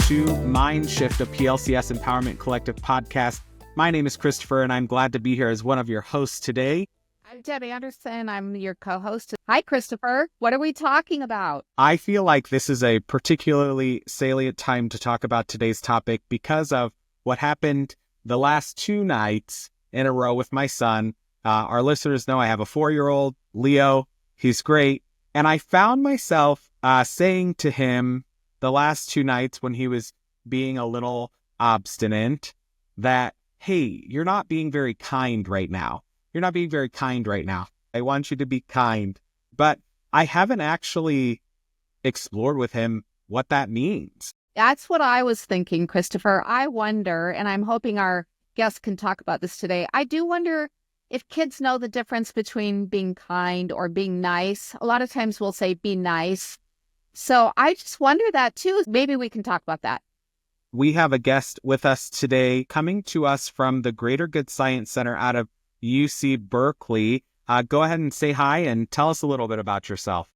to Mindshift, a PLCS Empowerment Collective podcast. My name is Christopher, and I'm glad to be here as one of your hosts today. I'm Deb Anderson. I'm your co-host. Hi, Christopher. What are we talking about? I feel like this is a particularly salient time to talk about today's topic because of what happened the last 2 nights in a row with my son. Our listeners know I have a 4-year-old, Leo. He's great. And I found myself saying to him the last 2 nights when he was being a little obstinate that, hey, you're not being very kind right now. You're not being very kind right now. I want you to be kind. But I haven't actually explored with him what that means. That's what I was thinking, Christopher. I wonder, and I'm hoping our guests can talk about this today. I do wonder if kids know the difference between being kind or being nice. A lot of times we'll say, be nice. So I just wonder that too. Maybe we can talk about that. We have a guest with us today coming to us from the Greater Good Science Center out of UC Berkeley. Go ahead and say hi and tell us a little bit about yourself.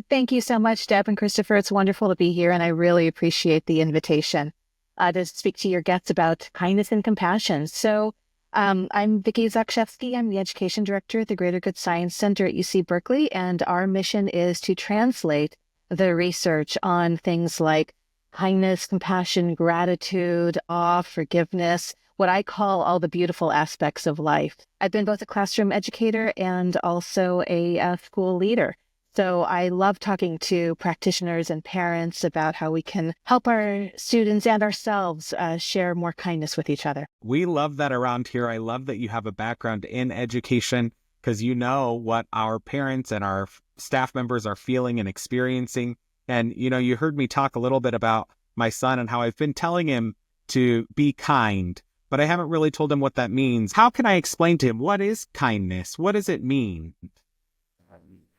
Thank you so much, Deb and Christopher. It's wonderful to be here, and I really appreciate the invitation to speak to your guests about kindness and compassion. So I'm Vicki Zakrzewski. I'm the Education Director at the Greater Good Science Center at UC Berkeley, and our mission is to translate the research on things like kindness, compassion, gratitude, awe, forgiveness, what I call all the beautiful aspects of life. I've been both a classroom educator and also a school leader. So I love talking to practitioners and parents about how we can help our students and ourselves share more kindness with each other. We love that around here. I love that you have a background in education because you know what our parents and our staff members are feeling and experiencing. And, you know, you heard me talk a little bit about my son and how I've been telling him to be kind, but I haven't really told him what that means. How can I explain to him what is kindness? What does it mean?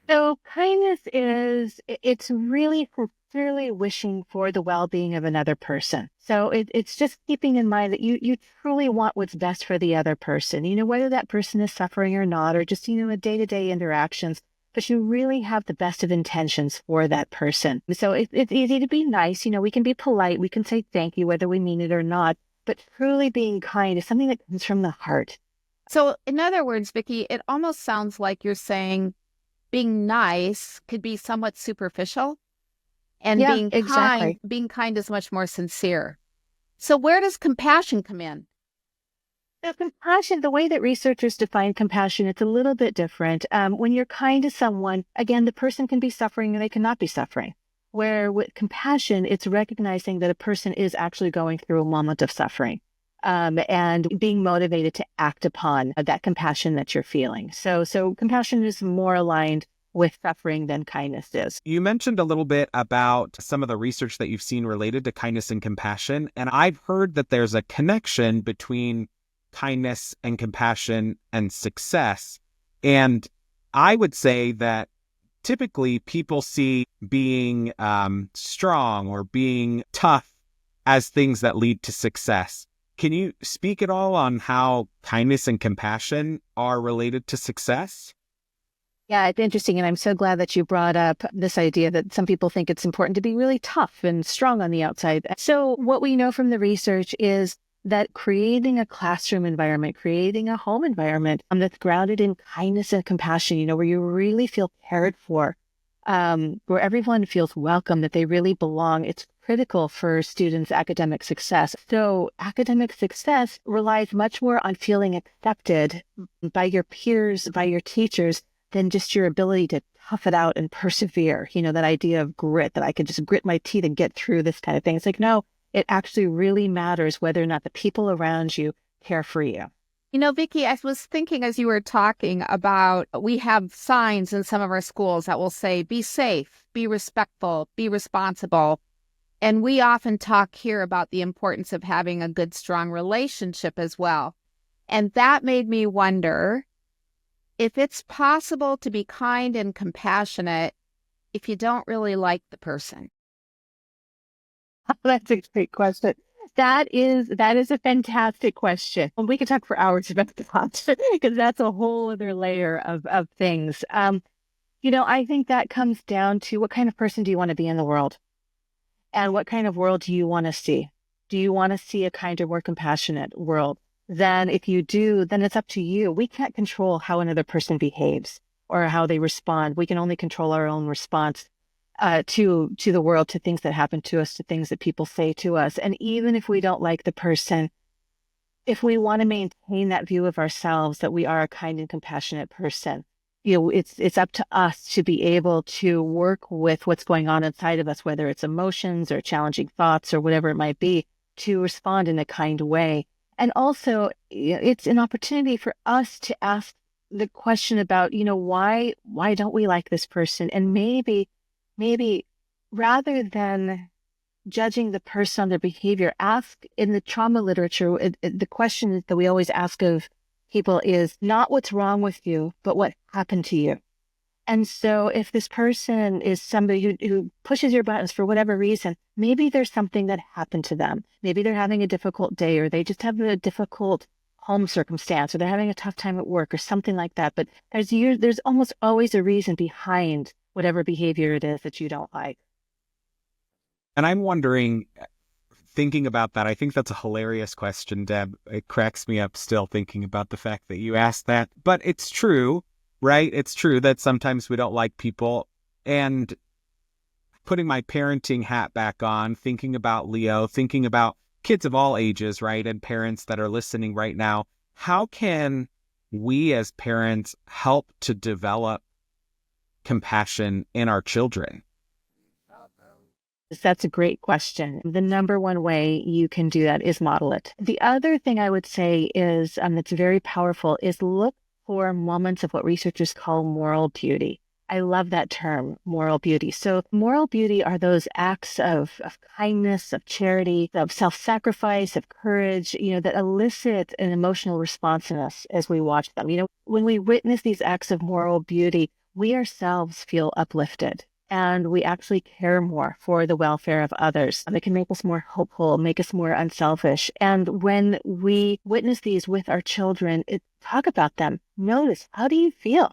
So kindness it's really sincerely wishing for the well-being of another person. So it's just keeping in mind that you truly want what's best for the other person, you know, whether that person is suffering or not, or just, you know, a day-to-day interactions, but you really have the best of intentions for that person. So it's easy to be nice. You know, we can be polite. We can say thank you, whether we mean it or not, but truly being kind is something that comes from the heart. So in other words, Vicki, it almost sounds like you're saying being nice could be somewhat superficial, and being kind is much more sincere. So where does compassion come in? So compassion, the way that researchers define compassion, it's a little bit different. When you're kind to someone, again, the person can be suffering and they cannot be suffering. Where with compassion, it's recognizing that a person is actually going through a moment of suffering. And being motivated to act upon that compassion that you're feeling. So compassion is more aligned with suffering than kindness is. You mentioned a little bit about some of the research that you've seen related to kindness and compassion, and I've heard that there's a connection between kindness and compassion and success. And I would say that typically people see being strong or being tough as things that lead to success. Can you speak at all on how kindness and compassion are related to success? Yeah, it's interesting. And I'm so glad that you brought up this idea that some people think it's important to be really tough and strong on the outside. So what we know from the research is that creating a classroom environment, creating a home environment that's grounded in kindness and compassion, you know, where you really feel cared for, where everyone feels welcome, that they really belong, it's critical for students' academic success. So academic success relies much more on feeling accepted by your peers, by your teachers, than just your ability to tough it out and persevere. You know, that idea of grit, that I could just grit my teeth and get through this kind of thing. It's like, no, it actually really matters whether or not the people around you care for you. You know, Vicki, I was thinking as you were talking about, we have signs in some of our schools that will say, be safe, be respectful, be responsible. And we often talk here about the importance of having a good, strong relationship as well. And that made me wonder if it's possible to be kind and compassionate if you don't really like the person. That's a great question. That is a fantastic question. We could talk for hours about that because that's a whole other layer of things. You know, I think that comes down to what kind of person do you want to be in the world? And what kind of world do you want to see? Do you want to see a kinder, more compassionate world? Then if you do, then it's up to you. We can't control how another person behaves or how they respond. We can only control our own response to the world, to things that happen to us, to things that people say to us. And even if we don't like the person, if we want to maintain that view of ourselves, that we are a kind and compassionate person, it's up to us to be able to work with what's going on inside of us, whether it's emotions or challenging thoughts or whatever it might be, to respond in a kind way. And also, it's an opportunity for us to ask the question about, why don't we like this person? And maybe rather than judging the person on their behavior, ask in the trauma literature, the question that we always ask of people is not what's wrong with you, but what happened to you. And so if this person is somebody who pushes your buttons for whatever reason, maybe there's something that happened to them. Maybe they're having a difficult day, or they just have a difficult home circumstance, or they're having a tough time at work or something like that. But there's almost always a reason behind whatever behavior it is that you don't like. And I'm wondering, thinking about that, I think that's a hilarious question, Deb. It cracks me up still thinking about the fact that you asked that. But it's true, right? It's true that sometimes we don't like people. And putting my parenting hat back on, thinking about Leo, thinking about kids of all ages, right? And parents that are listening right now, how can we as parents help to develop compassion in our children? That's a great question. The number one way you can do that is model it. The other thing I would say is that's very powerful is look for moments of what researchers call moral beauty. I love that term, moral beauty. So moral beauty are those acts of kindness, of charity, of self-sacrifice, of courage, that elicit an emotional response in us as we watch them. When we witness these acts of moral beauty, we ourselves feel uplifted. And we actually care more for the welfare of others. It can make us more hopeful, make us more unselfish. And when we witness these with our children, talk about them. Notice, how do you feel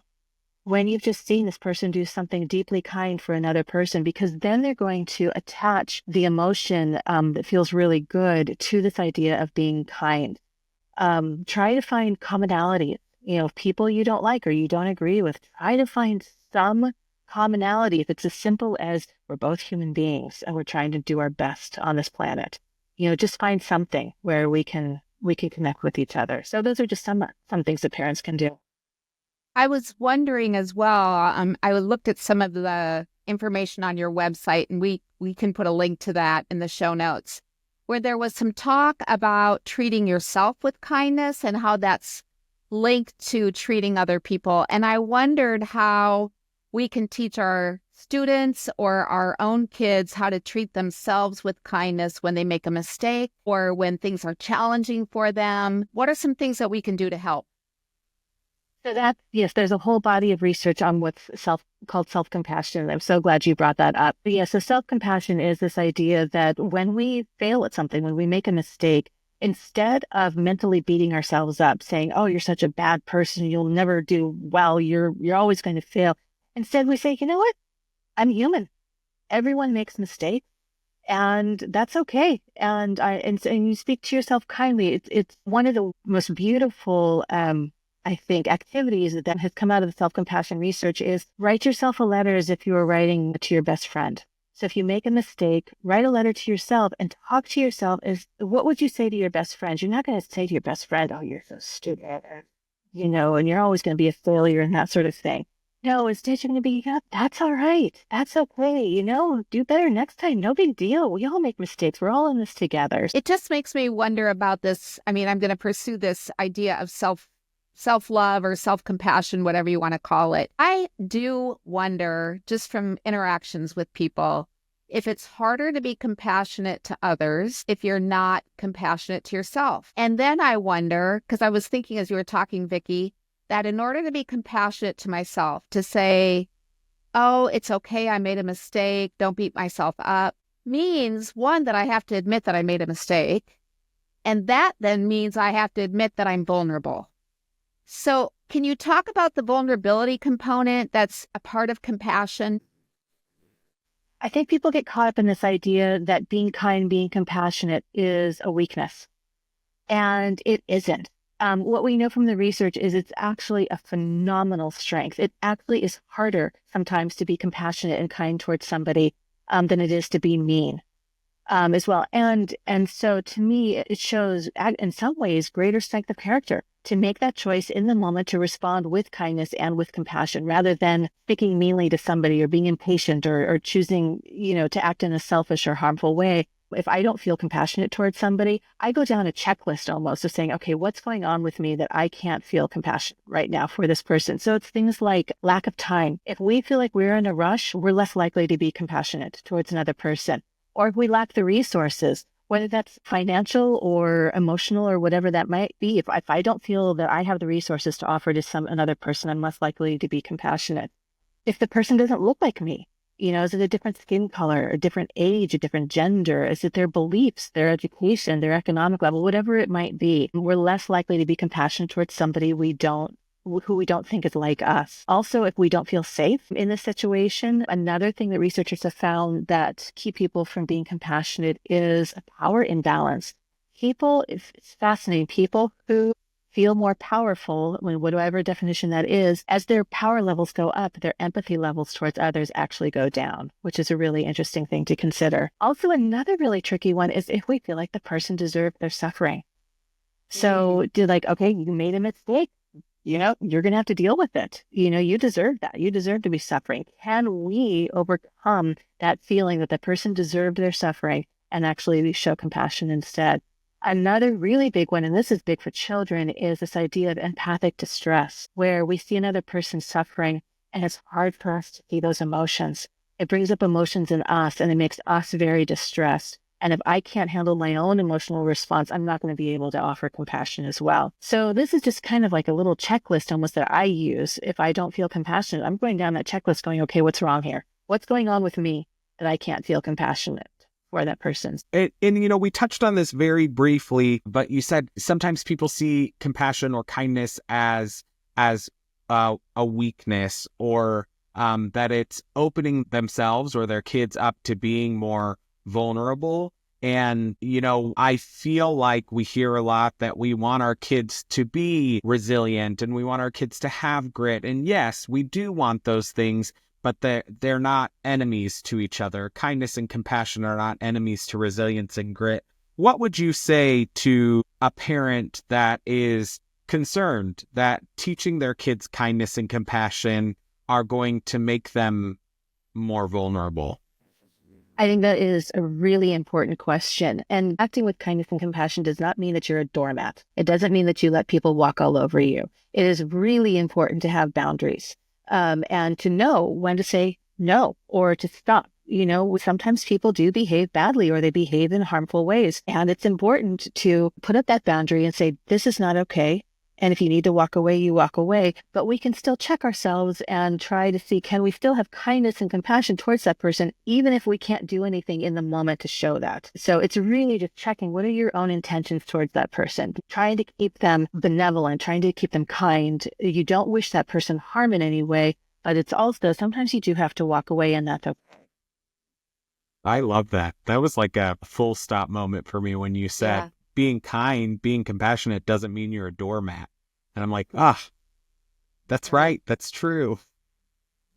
when you've just seen this person do something deeply kind for another person? Because then they're going to attach the emotion that feels really good to this idea of being kind. Try to find commonality. People you don't like or you don't agree with, try to find some commonality. If it's as simple as we're both human beings and we're trying to do our best on this planet, just find something where we can connect with each other. So those are just some things that parents can do. I was wondering as well, I looked at some of the information on your website, and we can put a link to that in the show notes, where there was some talk about treating yourself with kindness and how that's linked to treating other people. And I wondered how we can teach our students or our own kids how to treat themselves with kindness when they make a mistake or when things are challenging for them. What are some things that we can do to help? So yes, there's a whole body of research on what's called self-compassion. And I'm so glad you brought that up. But yeah, so self-compassion is this idea that when we fail at something, when we make a mistake, instead of mentally beating ourselves up, saying, oh, you're such a bad person, you'll never do well, you're always going to fail. Instead, we say, you know what? I'm human. Everyone makes mistakes, and that's okay. And you speak to yourself kindly. It's one of the most beautiful, I think, activities that has come out of the self-compassion research is write yourself a letter as if you were writing to your best friend. So if you make a mistake, write a letter to yourself and talk to yourself as what would you say to your best friend? You're not going to say to your best friend, oh, you're so stupid, and you're always going to be a failure and that sort of thing. No, instead you're going to be, yeah, that's all right. That's okay. Do better next time. No big deal. We all make mistakes. We're all in this together. It just makes me wonder about this. I mean, I'm going to pursue this idea of self-love or self-compassion, whatever you want to call it. I do wonder, just from interactions with people, if it's harder to be compassionate to others if you're not compassionate to yourself. And then I wonder, because I was thinking as you were talking, Vicki, that in order to be compassionate to myself, to say, oh, it's okay, I made a mistake, don't beat myself up, means, one, that I have to admit that I made a mistake. And that then means I have to admit that I'm vulnerable. So can you talk about the vulnerability component that's a part of compassion? I think people get caught up in this idea that being kind, being compassionate is a weakness. And it isn't. What we know from the research is it's actually a phenomenal strength. It actually is harder sometimes to be compassionate and kind towards somebody than it is to be mean as well. And so to me, it shows in some ways greater strength of character to make that choice in the moment to respond with kindness and with compassion rather than speaking meanly to somebody or being impatient or choosing, to act in a selfish or harmful way. If I don't feel compassionate towards somebody, I go down a checklist almost of saying, okay, what's going on with me that I can't feel compassion right now for this person? So it's things like lack of time. If we feel like we're in a rush, we're less likely to be compassionate towards another person. Or if we lack the resources, whether that's financial or emotional or whatever that might be, if I don't feel that I have the resources to offer to another person, I'm less likely to be compassionate. If the person doesn't look like me, is it a different skin color, a different age, a different gender? Is it their beliefs, their education, their economic level, whatever it might be? We're less likely to be compassionate towards somebody who we don't think is like us. Also, if we don't feel safe in this situation, another thing that researchers have found that keep people from being compassionate is a power imbalance. It's fascinating, people who feel more powerful, whatever definition that is, as their power levels go up, their empathy levels towards others actually go down, which is a really interesting thing to consider. Also, another really tricky one is if we feel like the person deserved their suffering. So okay, you made a mistake. You're going to have to deal with it. You deserve that. You deserve to be suffering. Can we overcome that feeling that the person deserved their suffering and actually show compassion instead? Another really big one, and this is big for children, is this idea of empathic distress, where we see another person suffering and it's hard for us to see those emotions. It brings up emotions in us and it makes us very distressed. And if I can't handle my own emotional response, I'm not going to be able to offer compassion as well. So this is just kind of like a little checklist almost that I use. If I don't feel compassionate, I'm going down that checklist going, okay, what's wrong here? What's going on with me that I can't feel compassionate for that person? And we touched on this very briefly, but you said sometimes people see compassion or kindness as a weakness, or that it's opening themselves or their kids up to being more vulnerable. And, I feel like we hear a lot that we want our kids to be resilient and we want our kids to have grit. And yes, we do want those things, but they're not enemies to each other. Kindness and compassion are not enemies to resilience and grit. What would you say to a parent that is concerned that teaching their kids kindness and compassion are going to make them more vulnerable? I think that is a really important question. And acting with kindness and compassion does not mean that you're a doormat. It doesn't mean that you let people walk all over you. It is really important to have boundaries and to know when to say no or to stop. Sometimes people do behave badly or they behave in harmful ways. And it's important to put up that boundary and say, this is not okay. And if you need to walk away, you walk away. But we can still check ourselves and try to see, can we still have kindness and compassion towards that person, even if we can't do anything in the moment to show that? So it's really just checking, what are your own intentions towards that person? Trying to keep them benevolent, trying to keep them kind. You don't wish that person harm in any way, but it's also, sometimes you do have to walk away, and that's okay. I love that. That was like a full stop moment for me when you said, being kind, being compassionate doesn't mean you're a doormat. And I'm like, that's right. That's true.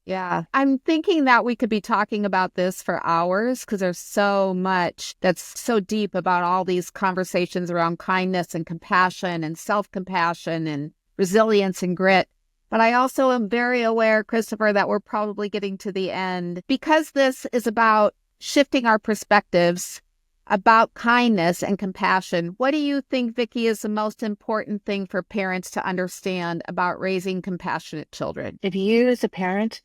Yeah. I'm thinking that we could be talking about this for hours because there's so much that's so deep about all these conversations around kindness and compassion and self-compassion and resilience and grit. But I also am very aware, Christopher, that we're probably getting to the end because this is about shifting our perspectives about kindness and compassion. What do you think, Vicki, is the most important thing for parents to understand about raising compassionate children? If you as a parent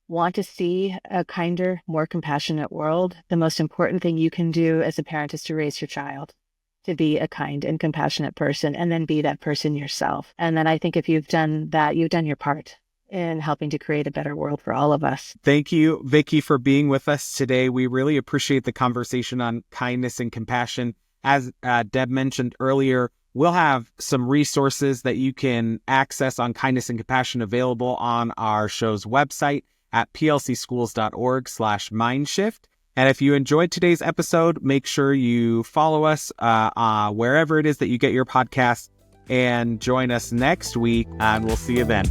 want to see a kinder, more compassionate world, the most important thing you can do as a parent is to raise your child to be a kind and compassionate person, and then be that person yourself. And then I think if you've done that, you've done your part in helping to create a better world for all of us. Thank you, Vicki, for being with us today. We really appreciate the conversation on kindness and compassion. As Deb mentioned earlier, we'll have some resources that you can access on kindness and compassion available on our show's website. at plcschools.org/mindshift. And if you enjoyed today's episode, make sure you follow us wherever it is that you get your podcasts, and join us next week, and we'll see you then.